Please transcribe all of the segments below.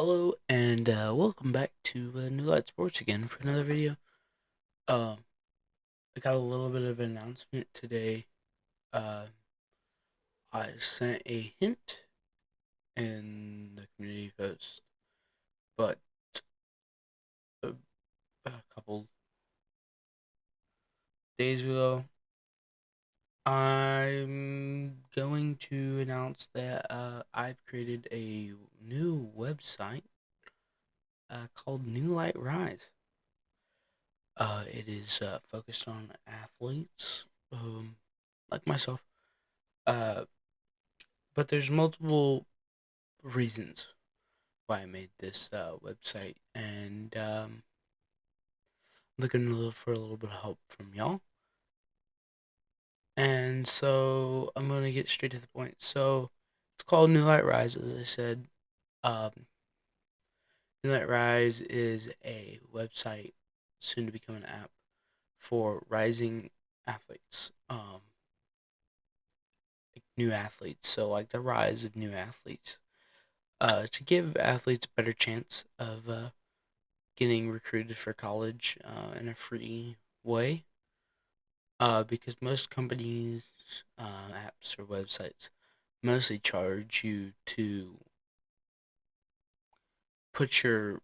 Hello and welcome back to New Light Sports again for another video. Uh, I got a little bit of an announcement today. Uh, I sent a hint in the community post, but a, a couple days ago, I'm going to announce that I've created a new website called New Light Rise. It is focused on athletes, like myself. Uh, but there's multiple reasons why I made this website, and looking for a little bit of help from y'all. And so I'm gonna get straight to the point. So it's called New Light Rise, as I said. Um, New Light Rise is a website, soon to become an app, for rising athletes. Like new athletes. So like the rise of new athletes. To give athletes a better chance of getting recruited for college in a free way, because most companies, apps, or websites mostly charge you to put your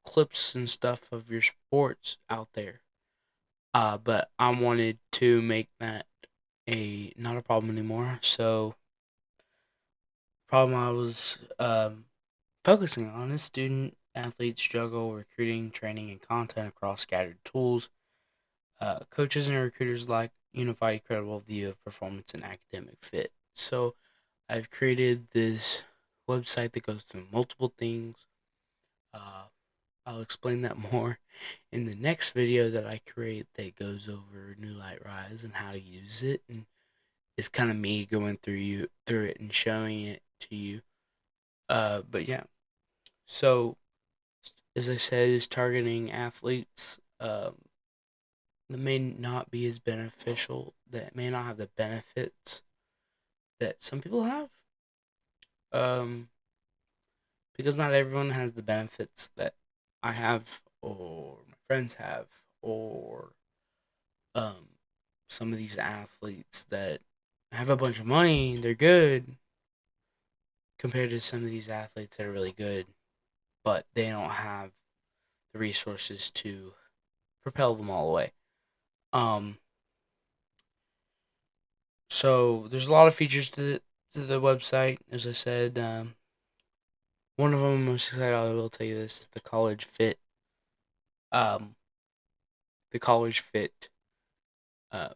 clips and stuff of your sports out there. But I wanted to make that a not a problem anymore. So, problem I was focusing on is student athletes struggle recruiting, training, and content across scattered tools. Coaches and recruiters lack unified, credible view of performance and academic fit. So I've created this website that goes through multiple things. Uh, I'll explain that more in the next video that I create that goes over New Light Rise and how to use it. And it's kind of me going through it and showing it to you. But yeah, so as I said, is targeting athletes. That may not be as beneficial, that may not have the benefits that some people have. Um, because not everyone has the benefits that I have, or my friends have, or um, some of these athletes that have a bunch of money, they're good, compared to some of these athletes that are really good, but they don't have the resources to propel them all the way. Um, so there's a lot of features to the website, as I said. One of them I'm most excited. I will tell you this: is the college fit. Um, the college fit uh,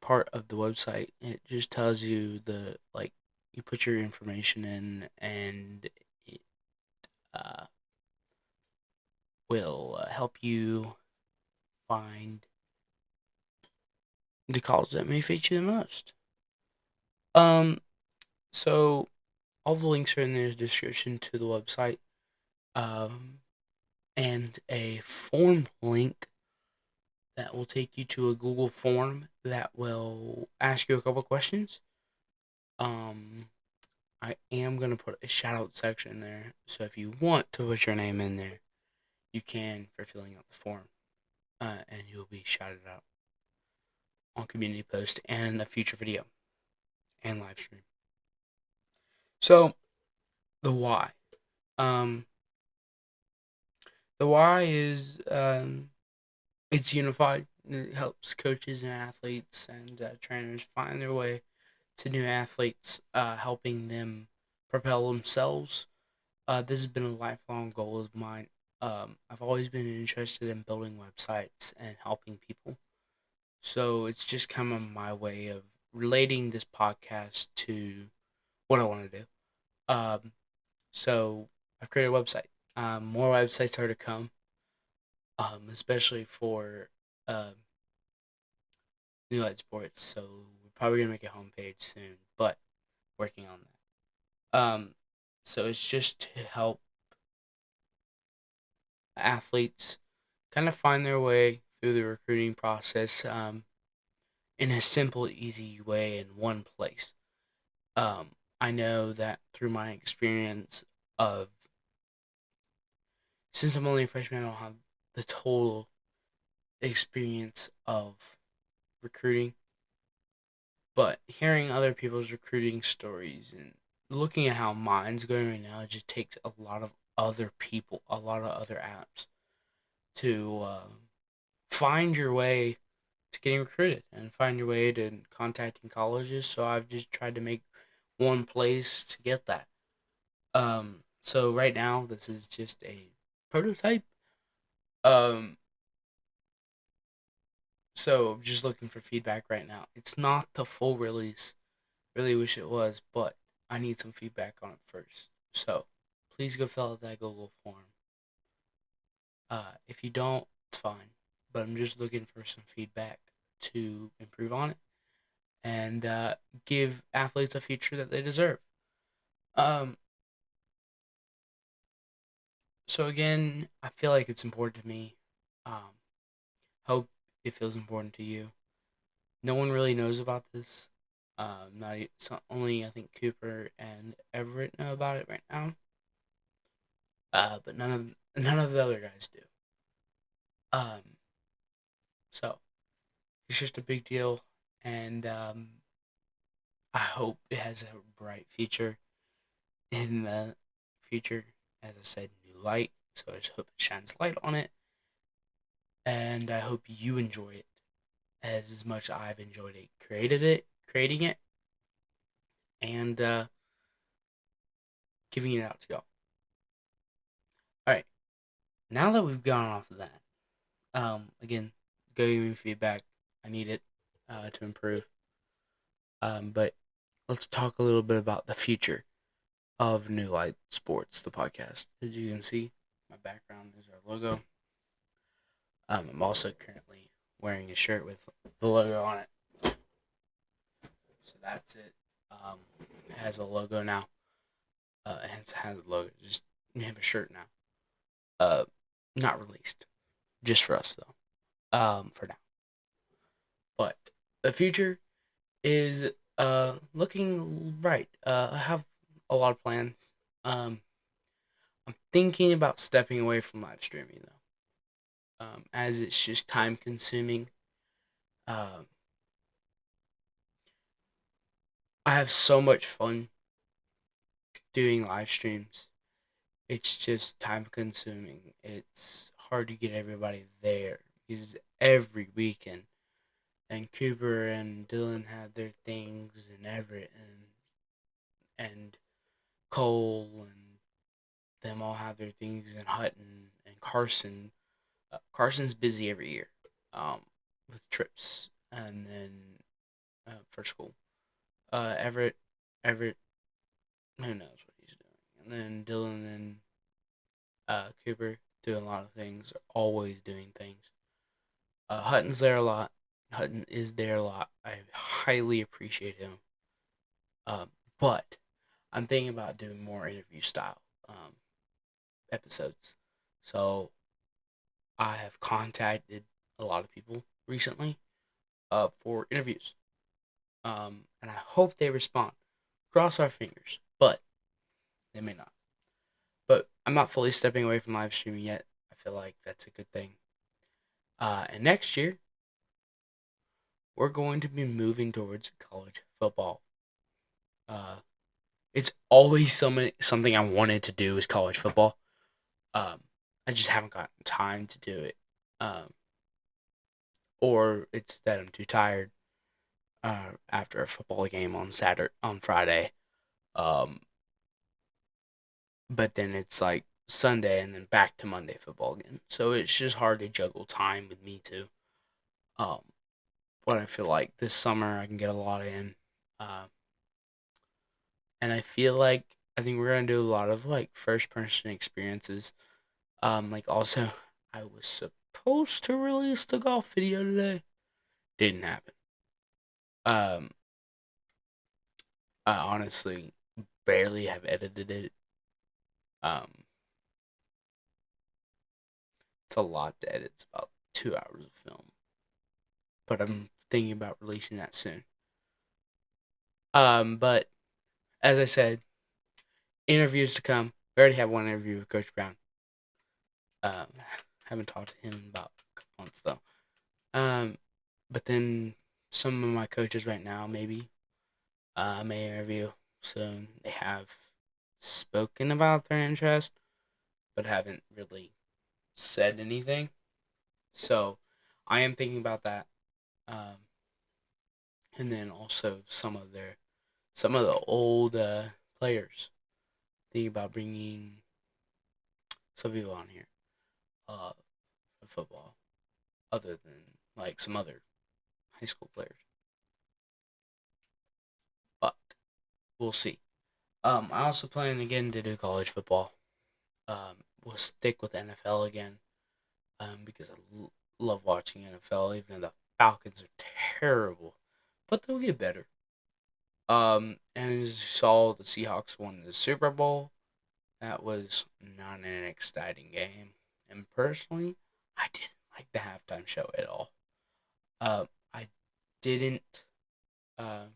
part of the website. It just tells you you put your information in, and it uh, will help you find the college that may fit you the most. Um, so all the links are in the description to the website. Um, and a form link that will take you to a Google form that will ask you a couple questions. Um, I am going to put a shout out section there. So if you want to put your name in there, you can for filling out the form. And you'll be shouted out on community post and a future video and live stream. So the why. Um, the why is it's unified. It helps coaches and athletes and trainers find their way to new athletes, helping them propel themselves. This has been a lifelong goal of mine. I've always been interested in building websites and helping people. So it's just kind of my way of relating this podcast to what I want to do. Um, so I've created a website. More websites are to come, especially for um, New Light Sports. So we're probably gonna make a homepage soon, but working on that. So it's just to help athletes kind of find their way through the recruiting process, in a simple, easy way in one place. I know that through my experience of since I'm only a freshman, I don't have the total experience of recruiting. But hearing other people's recruiting stories and looking at how mine's going right now, it just takes a lot of other people, a lot of other apps to find your way to getting recruited and find your way to contacting colleges. So I've just tried to make one place to get that. So right now this is just a prototype. Um, so just looking for feedback right now. It's not the full release. Really wish it was, but I need some feedback on it first. So please go fill out that Google form. If you don't, it's fine. But I'm just looking for some feedback to improve on it and give athletes a future that they deserve. Um, so again, I feel like it's important to me. Um, hope it feels important to you. No one really knows about this. Only I think Cooper and Everett know about it right now. But none of the other guys do. Um, so it's just a big deal, and I hope it has a bright future in the future. As I said, new light, so I just hope it shines light on it, and I hope you enjoy it as much I've enjoyed creating it, and giving it out to y'all. All right, now that we've gone off of that, again, go give me feedback. I need it to improve. But let's talk a little bit about the future of New Light Sports, the podcast. As you can see, my background is our logo. I'm also currently wearing a shirt with the logo on it. So that's it. It has a logo now. It has a logo. Just we have a shirt now. Not released. Just for us though. For now. But the future is looking bright. I have a lot of plans. Um, I'm thinking about stepping away from live streaming though, as it's just time consuming. Um, I have so much fun doing live streams. It's just time consuming. It's hard to get everybody there because every weekend, and Cooper and Dylan have their things, and Everett and Cole and them all have their things, and Hutton and Carson. Carson's busy every year, um, with trips, and then for school. Everett, who knows what he's doing, and then Dylan and Cooper doing a lot of things, always doing things. Hutton's there a lot. Hutton is there a lot. I highly appreciate him. But I'm thinking about doing more interview style episodes. So I have contacted a lot of people recently for interviews. And I hope they respond. Cross our fingers, but they may not. But I'm not fully stepping away from live streaming yet. I feel like that's a good thing. And next year, we're going to be moving towards college football. Uh, it's always something I wanted to do is college football. I just haven't gotten time to do it. Um, or it's that I'm too tired after a football game on Friday. Um, but then it's like Sunday and then back to Monday football again. So it's just hard to juggle time with me too. Um, but I feel like this summer I can get a lot in. Uh, and I feel like I think we're gonna do a lot of like first person experiences. Like also I was supposed to release the golf video today. Didn't happen. Um, I honestly barely have edited it. Um, it's a lot to edit. It's about 2 hours of film, but I'm thinking about releasing that soon. But as I said, interviews to come. We already have one interview with Coach Brown. Um, haven't talked to him in about a couple months though. But then some of my coaches right now maybe may interview soon. They have spoken about their interest, but haven't really said anything. So I am thinking about that. Um, and then also some of the old players. Thinking about bringing some people on here for football, other than like some other high school players. But we'll see. I also plan again to do college football. We'll stick with NFL again. Because I love watching NFL, even though the Falcons are terrible, but they'll get better. And as you saw, the Seahawks won the Super Bowl. That was not an exciting game, and personally, I didn't like the halftime show at all. I didn't,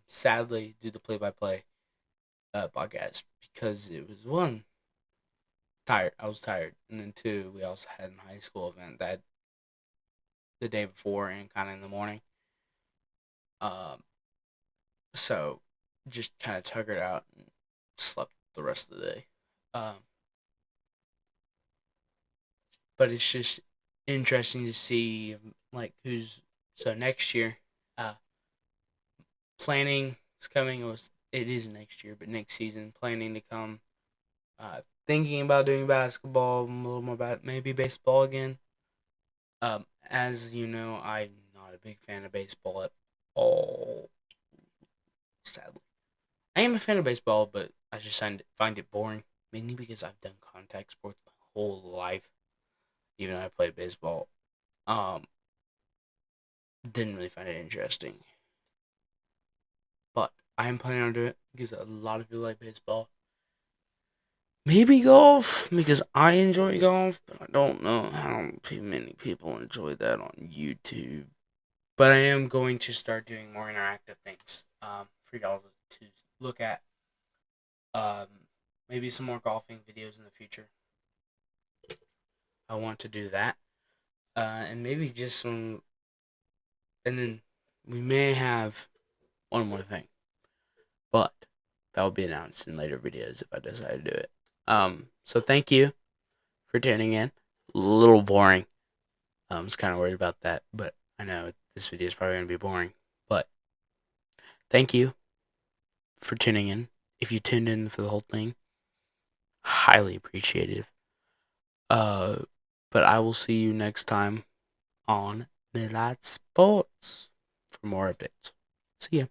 sadly, do the play-by-play podcast because it was one tired. I was tired, and then two, we also had a high school event that the day before and kind of in the morning. Um, so just kind of tuckered out and slept the rest of the day. Um, but it's just interesting to see like who's so next year. Uh, planning is coming. It is next year, but next season planning to come. Thinking about doing basketball, a little more about maybe baseball again. As you know, I'm not a big fan of baseball at all. Sadly, I am a fan of baseball, but I just find it boring. Mainly because I've done contact sports my whole life, even though I played baseball. Um, didn't really find it interesting, but I am planning on doing it because a lot of people like baseball. Maybe golf because I enjoy golf, but I don't know how many people enjoy that on YouTube. But I am going to start doing more interactive things for y'all to look at. Um, maybe some more golfing videos in the future. I want to do that. And maybe just some. And then we may have one more thing. But that will be announced in later videos if I decide to do it. So thank you for tuning in. A little boring. I was kind of worried about that, but I know this video is probably going to be boring. But thank you for tuning in. If you tuned in for the whole thing, highly appreciative. Uh, but I will see you next time on Milad Sports for more updates. See ya.